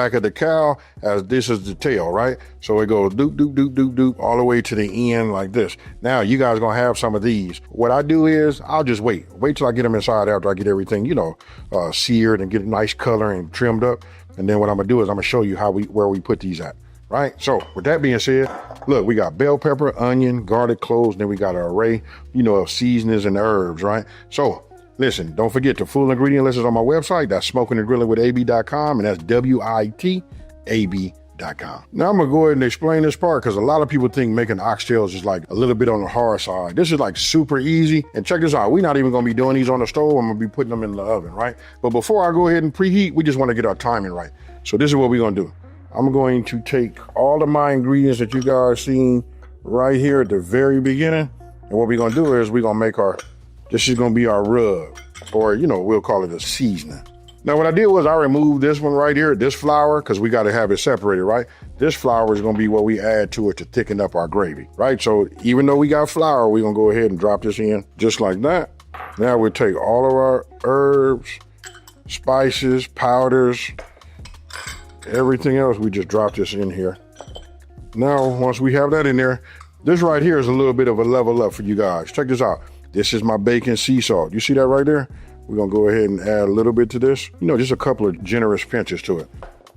back of the cow as this is the tail, right? So it goes doop, doop, doop, doop, doop, all the way to the end like this. Now you guys gonna have some of these. What I do is I'll just wait till I get them inside after I get everything, seared and get a nice color and trimmed up. And then what I'm gonna do is I'm gonna show you where we put these at, right? So with that being said, look, we got bell pepper, onion, garlic cloves, and then we got an array, of seasonings and herbs, right? So listen, don't forget the full ingredient list is on my website. That's smokingandgrillingwithab.com, and that's WITAB.com. Now I'm gonna go ahead and explain this part because a lot of people think making oxtails is like a little bit on the hard side. This is like super easy. And check this out, we're not even gonna be doing these on the stove. I'm gonna be putting them in the oven, right? But before I go ahead and preheat, we just wanna get our timing right. So this is what we're gonna do. I'm going to take all of my ingredients that you guys seen right here at the very beginning. And what we're gonna do is we're gonna make this is gonna be our rub, or we'll call it a seasoning. Now what I did was I removed this one right here, this flour, because we gotta have it separated, right? This flour is gonna be what we add to it to thicken up our gravy, right? So even though we got flour, we're gonna go ahead and drop this in just like that. Now we'll take all of our herbs, spices, powders, everything else, we just drop this in here. Now, once we have that in there, this right here is a little bit of a level up for you guys. Check this out. This is my bacon sea salt. You see that right there? We're gonna go ahead and add a little bit to this. Just a couple of generous pinches to it.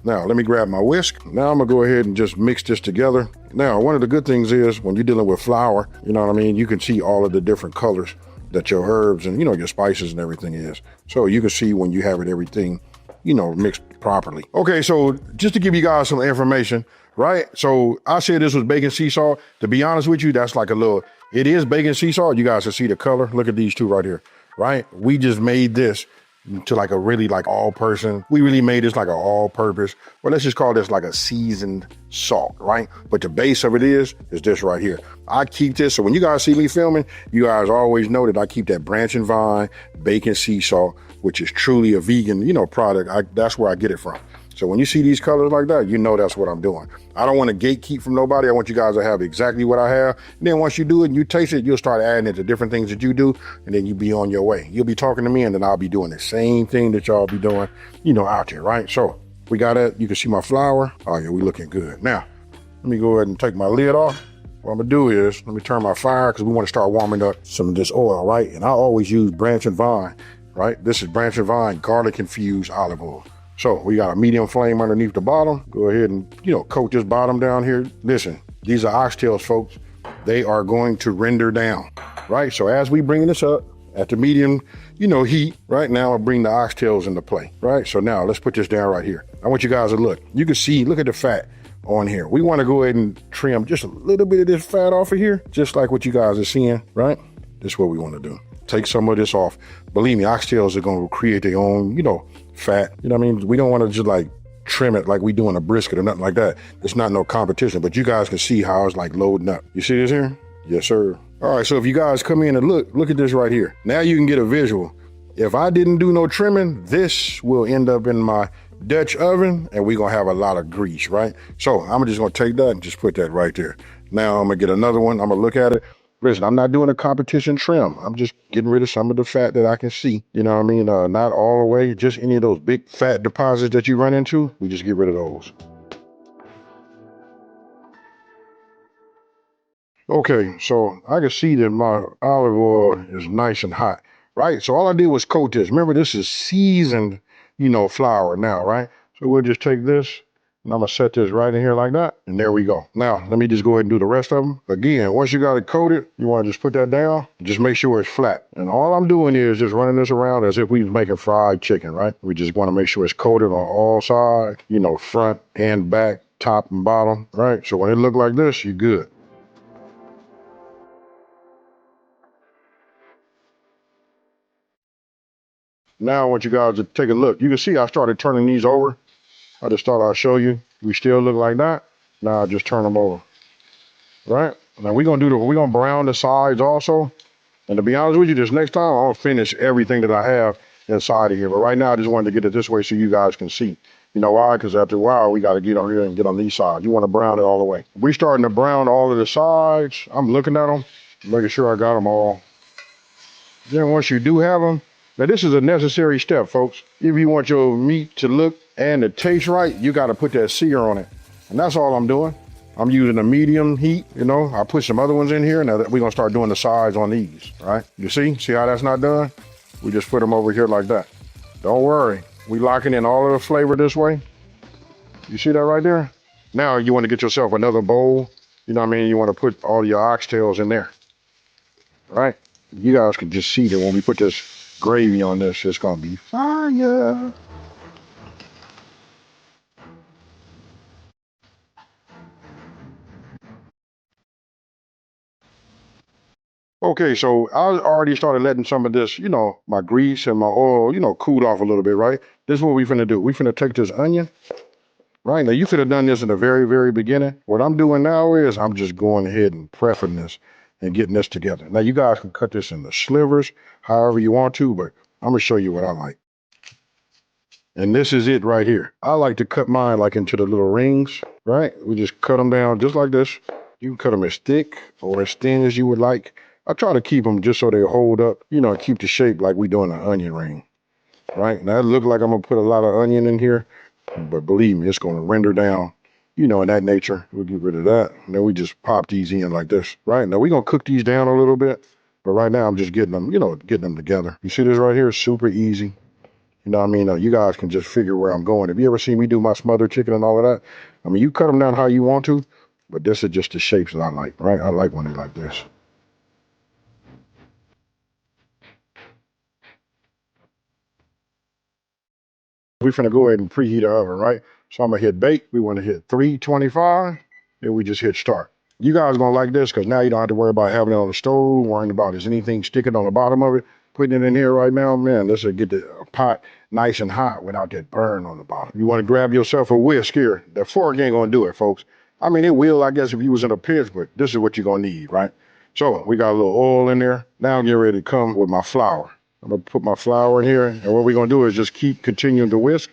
Now, let me grab my whisk. Now I'm gonna go ahead and just mix this together. Now, one of the good things is when you're dealing with flour, you can see all of the different colors that your herbs and, your spices and everything is. So you can see when you have everything, mixed properly. Okay, so just to give you guys some information, right? So I said this was bacon sea salt. To be honest with you, that's like it is bacon sea salt. You guys can see the color. Look at these two right here, right? We just made this to like a really like we really made this like an all-purpose, or let's just call this like a seasoned salt, right? But the base of it is this right here. I keep this, so when you guys see me filming, you guys always know that I keep that Branch and Vine bacon sea salt, which is truly a vegan, product. That's where I get it from. So when you see these colors like that, that's what I'm doing. I don't want to gatekeep from nobody. I want you guys to have exactly what I have. And then once you do it and you taste it, you'll start adding it to different things that you do, and then you be on your way. You'll be talking to me, and then I'll be doing the same thing that y'all be doing, out there, right? So we got it. You can see my flour. Oh yeah, we looking good. Now, let me go ahead and take my lid off. What I'm gonna do is, let me turn my fire because we want to start warming up some of this oil, right? And I always use Branch and Vine, right? This is Branch and Vine garlic infused olive oil. So we got a medium flame underneath the bottom. Go ahead and, coat this bottom down here. Listen, these are oxtails, folks. They are going to render down, right? So as we bring this up at the medium, heat, right now, I'll bring the oxtails into play, right? So now let's put this down right here. I want you guys to look. You can see, look at the fat on here. We want to go ahead and trim just a little bit of this fat off of here, just like what you guys are seeing, right? This is what we want to do. Take some of this off. Believe me, oxtails are going to create their own, fat. We don't want to just like trim it like we doing a brisket or nothing like that. It's not no competition, but you guys can see how it's like loading up. You see this here? Yes, sir. All right, so if you guys come in and look at this right here. Now you can get a visual. If I didn't do no trimming, this will end up in my Dutch oven and we're gonna have a lot of grease, right? So I'm just gonna take that and just put that right there. Now I'm gonna get another one. I'm gonna look at it. Listen, I'm not doing a competition trim. I'm just getting rid of some of the fat that I can see. Not all the way, just any of those big fat deposits that you run into, we just get rid of those. Okay, so I can see that my olive oil is nice and hot, right? So all I did was coat this. Remember, this is seasoned, flour now, right? So we'll just take this, and I'm gonna set this right in here like that, and there we go. Now, let me just go ahead and do the rest of them. Again, once you got it coated, you wanna just put that down, just make sure it's flat. And all I'm doing is just running this around as if we was making fried chicken, right? We just wanna make sure it's coated on all sides, front and back, top and bottom, right? So when it look like this, you're good. Now I want you guys to take a look. You can see I started turning these over. I just thought I'd show you. We still look like that. Now I just turn them over, right? Now we're gonna brown the sides also. And to be honest with you, this next time I'll finish everything that I have inside of here. But right now I just wanted to get it this way so you guys can see. You know why? Because after a while we got to get on here and get on these sides. You want to brown it all the way. We're starting to brown all of the sides. I'm looking at them, making sure I got them all. Then once you do have them, now this is a necessary step, folks. If you want your meat to look and to taste right, you got to put that sear on it. And that's all I'm doing. I'm using a medium heat, you know. I put some other ones in here. Now we're gonna start doing the sides on these, right? You see how that's not done? We just put them over here like that. Don't worry, we locking in all of the flavor this way. You see that right there? Now you wanna get yourself another bowl. You know what I mean? You wanna put all your oxtails in there, right? You guys can just see that when we put this gravy on this, it's gonna be fire. Okay, so I already started letting some of this, you know, my grease and my oil, you know, cool off a little bit, right? This is what we finna do. We finna take this onion, right? Now you could have done this in the very, very beginning. What I'm doing now is I'm just going ahead and prepping this and getting this together. Now you guys can cut this into slivers, however you want to, but I'm gonna show you what I like. And this is it right here. I like to cut mine like into the little rings, right? We just cut them down just like this. You can cut them as thick or as thin as you would like. I try to keep them just so they hold up, you know, keep the shape like we doing an onion ring, right? Now it looks like I'm gonna put a lot of onion in here, but believe me, it's gonna render down, you know, in that nature. We'll get rid of that. And then we just pop these in like this, right? Now we're gonna cook these down a little bit, but right now I'm just getting them, you know, getting them together. You see this right here? It's super easy. You know what I mean? You guys can just figure where I'm going. If you ever see me do my smothered chicken and all of that, I mean, you cut them down how you want to, but this is just the shapes that I like, right? I like when they're like this. We're finna go ahead and preheat the oven, right? So I'm gonna hit bake. We wanna hit 325, and we just hit start. You guys gonna like this because now you don't have to worry about having it on the stove, worrying about is anything sticking on the bottom of it. Putting it in here right now, man, this will get the pot nice and hot without that burn on the bottom. You wanna grab yourself a whisk here. The fork ain't gonna do it, folks. I mean, it will, I guess, if you was in a pit, but this is what you're gonna need, right? So we got a little oil in there. Now I'm getting ready to come with my flour. I'm gonna put my flour in here, and what we're gonna do is just keep continuing to whisk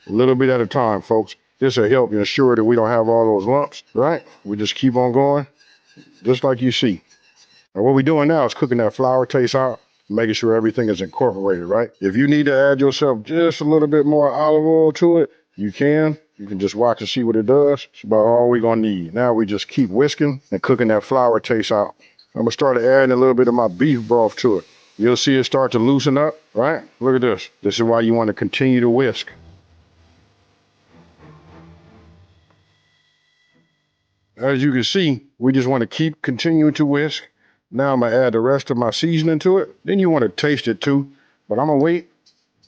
a little bit at a time, folks. This will help you ensure that we don't have all those lumps, right? We just keep on going, just like you see. And what we're doing now is cooking that flour taste out, making sure everything is incorporated, right? If you need to add yourself just a little bit more olive oil to it, you can. You can just watch and see what it does. It's about all we're gonna need. Now we just keep whisking and cooking that flour taste out. I'm gonna start adding a little bit of my beef broth to it. You'll see it start to loosen up, right? Look at this. This is why you want to continue to whisk. As you can see, we just want to keep continuing to whisk. Now I'm gonna add the rest of my seasoning to it. Then you want to taste it too, but I'm gonna wait.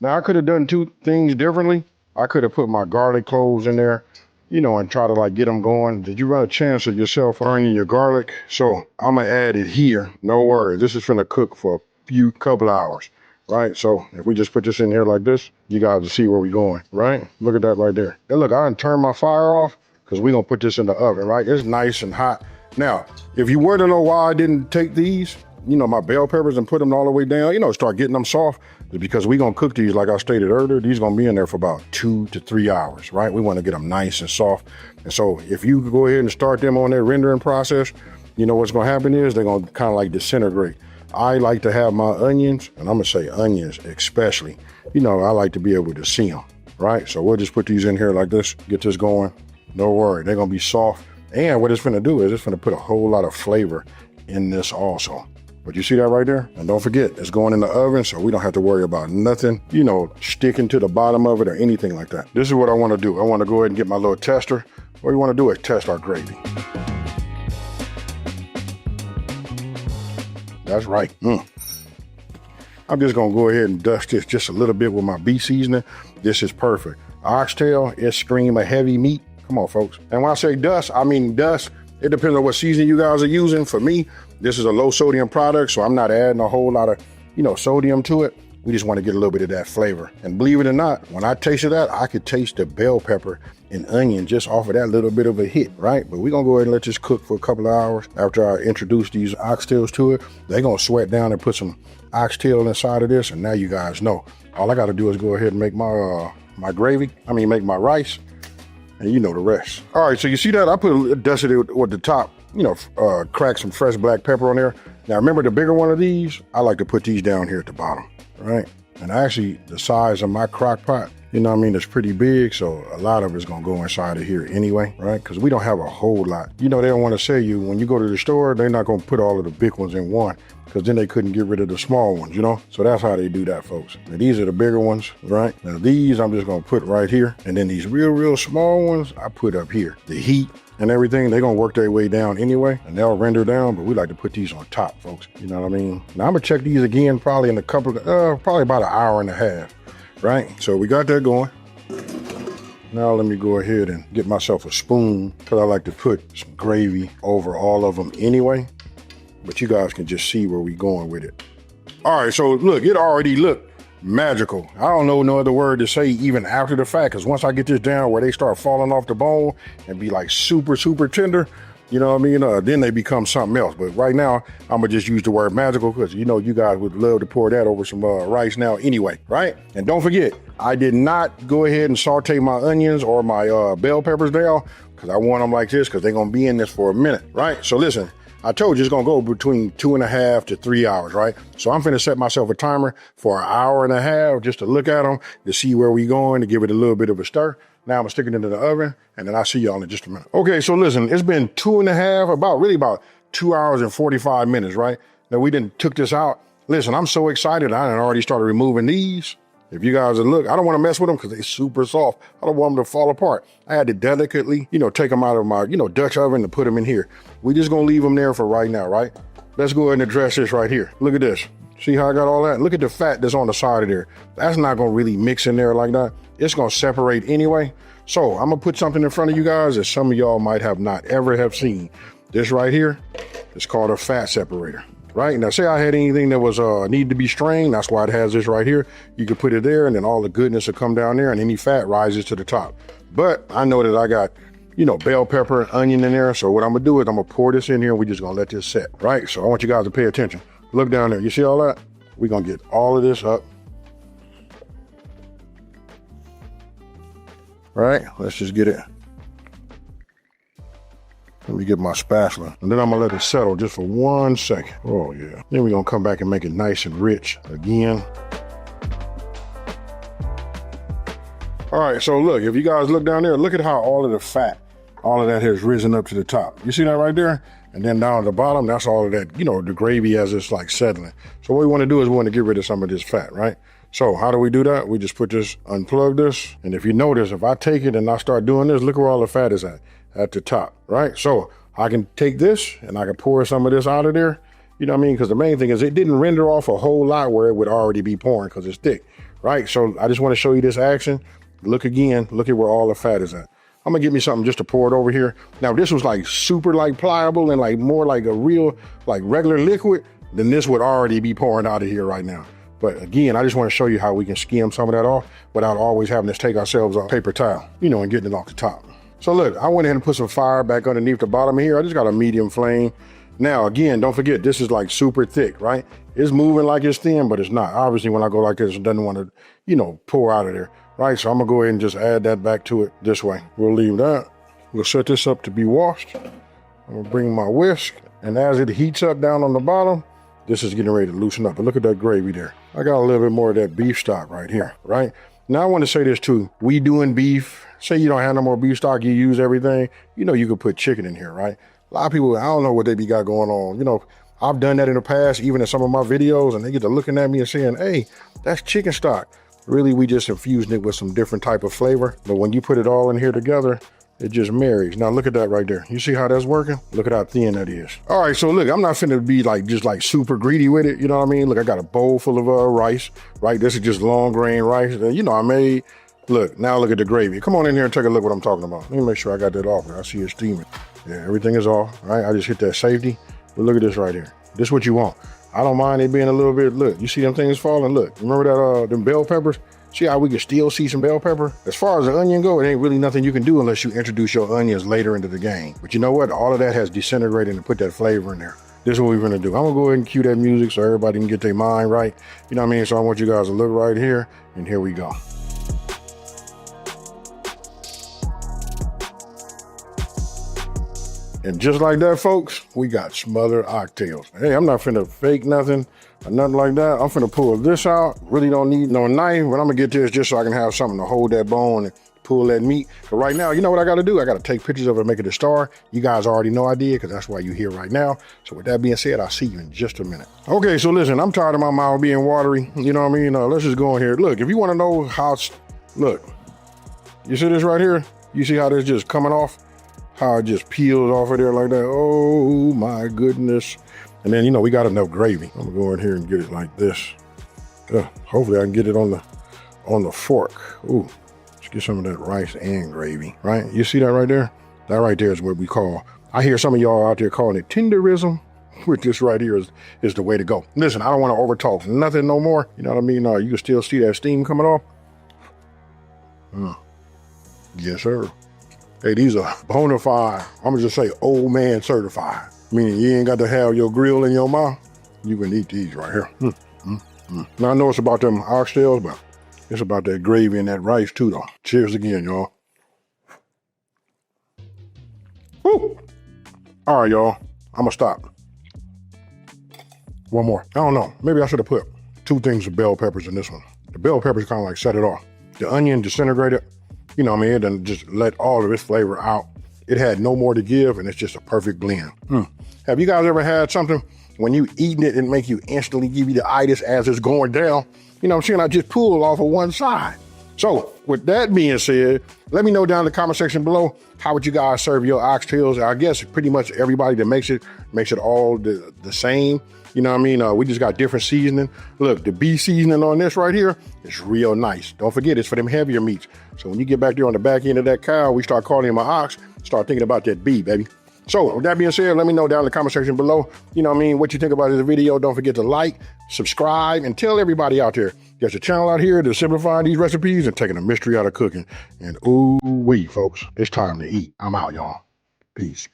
Now I could have done two things differently. I could have put my garlic cloves in there, you know, and try to like get them going. Did you run a chance of yourself earning your garlic? So I'm gonna add it here. No worries. This is gonna cook for a few couple hours, right? So if we just put this in here like this, you guys will see where we're going, right? Look at that right there. And look, I done turned my fire off because we're gonna put this in the oven, right? It's nice and hot. Now, if you were to know why I didn't take these, you know, my bell peppers and put them all the way down, you know, start getting them soft, is because we're gonna cook these, like I stated earlier, these gonna be in there for about 2 to 3 hours, right? We wanna get them nice and soft. And so if you go ahead and start them on their rendering process, you know what's gonna happen is they're gonna kind of like disintegrate. I like to have my onions, and I'm gonna say onions especially, you know, I like to be able to see them, right? So we'll just put these in here like this, get this going. Don't worry, they're gonna be soft. And what it's gonna do is it's gonna put a whole lot of flavor in this also. But you see that right there? And don't forget, it's going in the oven, so we don't have to worry about nothing, you know, sticking to the bottom of it or anything like that. This is what I wanna do. I wanna go ahead and get my little tester. What we wanna do is test our gravy. That's right. I'm just gonna go ahead and dust this just a little bit with my beef seasoning. This is perfect. Oxtail, it scream a heavy meat. Come on, folks. And when I say dust, I mean dust. It depends on what seasoning you guys are using. For me, this is a low sodium product, so I'm not adding a whole lot of, you know, sodium to it. We just want to get a little bit of that flavor. And believe it or not, when I tasted that, I could taste the bell pepper and onion just off of that little bit of a hit, right? But we're gonna go ahead and let this cook for a couple of hours. After I introduce these oxtails to it, they're gonna sweat down and put some oxtail inside of this, and now you guys know. All I gotta do is go ahead and make my make my rice, and you know the rest. All right, so you see that? I dusted it with the top, you know, crack some fresh black pepper on there. Now remember the bigger one of these, I like to put these down here at the bottom, right? And actually the size of my crock pot you know what I mean, that's pretty big. So a lot of it's gonna go inside of here anyway, right? Because we don't have a whole lot. You know, they don't want to sell you, when you go to the store, they're not gonna put all of the big ones in one, because then they couldn't get rid of the small ones, you know? So that's how they do that, folks. Now, these are the bigger ones, right? Now these I'm just gonna put right here. And then these real small ones, I put up here. The heat and everything, they're gonna work their way down anyway, and they'll render down, but we like to put these on top, folks. You know what I mean? Now I'm gonna check these again probably in a couple of, probably about an hour and a half, right? So we got that going. Now let me go ahead and get myself a spoon, because I like to put some gravy over all of them anyway. But you guys can just see where we going with it. All right, so look, it already looked magical. I don't know no other word to say even after the fact, because once I get this down where they start falling off the bone and be like super tender, you know what I mean? Then they become something else. But right now, I'm gonna just use the word magical, because you know you guys would love to pour that over some rice now anyway, right? And don't forget, I did not go ahead and saute my onions or my bell peppers down, because I want them like this, because they're gonna be in this for a minute, right? So listen, I told you it's gonna go between 2.5 to 3 hours, right? So I'm finna set myself a timer for an hour and a half just to look at them, to see where we going, to give it a little bit of a stir. Now I'm gonna stick it into the oven, and then I'll see y'all in just a minute. Okay, so listen, it's been 2.5, about 2 hours and 45 minutes, right? Now we done took this out. Listen, I'm so excited, I done already started removing these. If you guys look, I don't want to mess with them because they're super soft. I don't want them to fall apart. I had to delicately, you know, take them out of my, you know, Dutch oven and put them in here. We just gonna leave them there for right now, right? Let's go ahead and address this right here. Look at this. See how I got all that? Look at the fat that's on the side of there. That's not gonna really mix in there like that. It's gonna separate anyway. So I'm gonna put something in front of you guys that some of y'all might have not ever have seen. This right here is called a fat separator. Right? Now, say I had anything that was need to be strained, that's why it has this right here. You could put it there, and then all the goodness will come down there, and any fat rises to the top. But I know that I got, you know, bell pepper, onion in there. So what I'm gonna do is I'm gonna pour this in here, and we're just gonna let this set, right? So I want you guys to pay attention. Look down there. You see all that? We're gonna get all of this up. Right? Let's just get it. Let me get my spatula, and then I'm gonna let it settle just for 1 second. Oh yeah. Then we're gonna come back and make it nice and rich again. All right, so look, if you guys look down there, look at how all of the fat, all of that has risen up to the top. You see that right there? And then down at the bottom, that's all of that, you know, the gravy as it's like settling. So what we wanna do is we wanna get rid of some of this fat, right? So how do we do that? We just put this, unplug this. And if you notice, if I take it and I start doing this, look where all the fat is at the top, right? So I can take this and I can pour some of this out of there, you know what I mean? Because the main thing is it didn't render off a whole lot where it would already be pouring because it's thick, right? So I just want to show you this action. Look again, look at where all the fat is at. I'm gonna get me something just to pour it over here. Now, if this was like super like pliable and like more like a real, like regular liquid, then this would already be pouring out of here right now. But again, I just want to show you how we can skim some of that off without always having to take ourselves a paper towel, you know, and getting it off the top. So look, I went ahead and put some fire back underneath the bottom of here. I just got a medium flame. Now, again, don't forget, this is like super thick, right? It's moving like it's thin, but it's not. Obviously, when I go like this, it doesn't want to, you know, pour out of there, right? So I'm gonna go ahead and just add that back to it this way. We'll leave that. We'll set this up to be washed. I'm gonna bring my whisk, and as it heats up down on the bottom, this is getting ready to loosen up. But look at that gravy there. I got a little bit more of that beef stock right here, right? Now I want to say this too. We doing beef. Say you don't have no more beef stock, you use everything. You know, you could put chicken in here, right? A lot of people, I don't know what they got going on. You know, I've done that in the past, even in some of my videos, and they get to looking at me and saying, hey, that's chicken stock. Really, we just infused it with some different type of flavor. But when you put it all in here together, it just marries. Now look at that right there. You see how that's working? Look at how thin that is. All right, so look, I'm not finna be like just like super greedy with it. You know what I mean? Look, I got a bowl full of rice, right? This is just long grain rice. You know, I made, look, now look at the gravy. Come on in here and take a look what I'm talking about. Let me make sure I got that off. I see it steaming. Yeah, everything is off, right? I just hit that safety. But look at this right here. This is what you want. I don't mind it being a little bit, look, you see them things falling? Look, remember that, them bell peppers? See how we can still see some bell pepper? As far as the onion go, it ain't really nothing you can do unless you introduce your onions later into the game. But you know what? All of that has disintegrated and put that flavor in there. This is what we're gonna do. I'm gonna go ahead and cue that music so everybody can get their mind right. You know what I mean? So I want you guys to look right here, and here we go. And just like that, folks, we got smothered oxtails. Hey, I'm not finna fake nothing or nothing like that. I'm finna pull this out. Really don't need no knife, but I'm gonna get this just so I can have something to hold that bone and pull that meat. But right now, you know what I gotta do? I gotta take pictures of it and make it a star. You guys already know I did, because that's why you're here right now. So with that being said, I'll see you in just a minute. Okay, so listen, I'm tired of my mouth being watery. You know what I mean? Let's just go in here. Look, if you wanna know how, look, you see this right here? You see how this just coming off? How it just peels off of there like that. Oh my goodness. And then, we got enough gravy. I'm gonna go in here and get it like this. Hopefully I can get it on the fork. Ooh, let's get some of that rice and gravy, right? You see that right there? That right there is what we call, I hear some of y'all out there calling it tenderism, which this right here is the way to go. Listen, I don't want to overtalk nothing no more. You know what I mean? You can still see that steam coming off. Yes, sir. Hey, these are bona fide, I'm gonna just say old man certified. Meaning you ain't got to have your grill in your mouth. You can eat these right here. Now I know it's about them oxtails, but it's about that gravy and that rice too though. Cheers again, y'all. Woo! All right, y'all, I'm gonna stop. One more. I don't know, maybe I should have put 2 things of bell peppers in this one. The bell peppers kind of like set it off. The onion disintegrated. You know what I mean? It done just let all of its flavor out. It had no more to give, and it's just a perfect blend. Have you guys ever had something when you eating it and make you instantly give you the itis as it's going down? You know what I'm saying? I just pulled off of one side. So with that being said, let me know down in the comment section below, how would you guys serve your oxtails? I guess pretty much everybody that makes it all the same. You know what I mean? We just got different seasoning. Look, the beef seasoning on this right here is real nice. Don't forget, it's for them heavier meats. So when you get back there on the back end of that cow, we start calling him an ox, start thinking about that beef, baby. So with that being said, let me know down in the comment section below, you know what I mean, what you think about this video. Don't forget to like, subscribe, and tell everybody out there, there's a channel out here to simplify these recipes and taking the mystery out of cooking. And ooh-wee, folks, it's time to eat. I'm out, y'all. Peace.